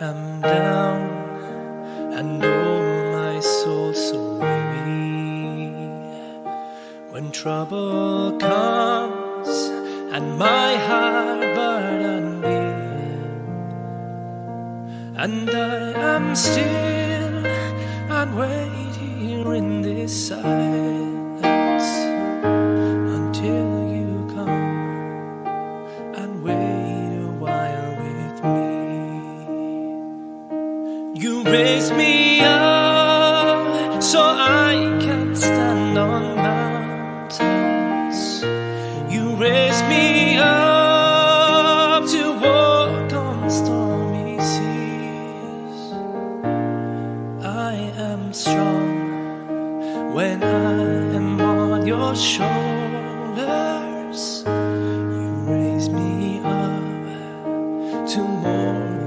am down, and oh, my soul so weary. When trouble comes and my heart burden be, and I am still and wait here in this silence until you come and wait a while with me. You raise me up so I can stand on mountains. You raise me up to walk on stormy seas. I am strong when I am on your shoulders. You raise me up to more